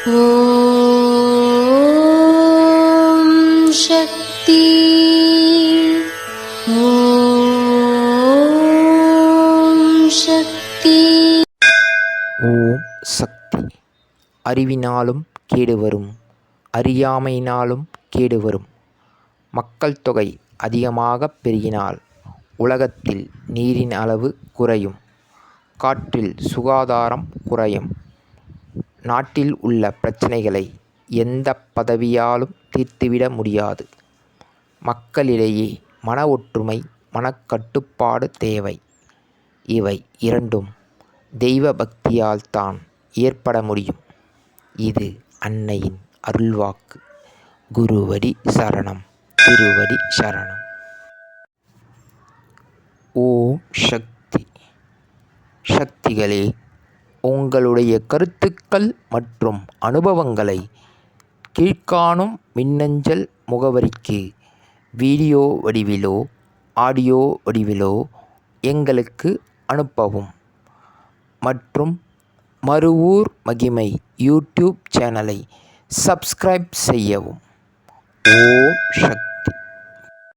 ஓம் சக்தி. ஓம் சக்தி. ஓம் சக்தி. அறிவினாலும் கேடு வரும், அறியாமையினாலும் கேடு வரும். மக்கள் தொகை அதிகமாக பெருகினால் உலகத்தில் நீரின் அளவு குறையும், காற்றில் சுகாதாரம் குறையும். நாட்டில் உள்ள பிரச்சனைகளை எந்த பதவியாலும் தீர்த்துவிட முடியாது. மக்களிடையே மன ஒற்றுமை, மனக்கட்டுப்பாடு தேவை. இவை இரண்டும் தெய்வ பக்தியால் தான் ஏற்பட முடியும். இது அன்னையின் அருள்வாக்கு. குருவடி சரணம், திருவடி சரணம். ஓம் சக்தி. சக்திகளே, உங்களுடைய கருத்துக்கள் மற்றும் அனுபவங்களை கீழ்காணும் மின்னஞ்சல் முகவரிக்கு வீடியோ வடிவிலோ ஆடியோ வடிவிலோ எங்களுக்கு அனுப்பவும். மற்றும் மறுவூர் மகிமை யூடியூப் சேனலை சப்ஸ்கிரைப் செய்யவும். ஓம் சக்தி.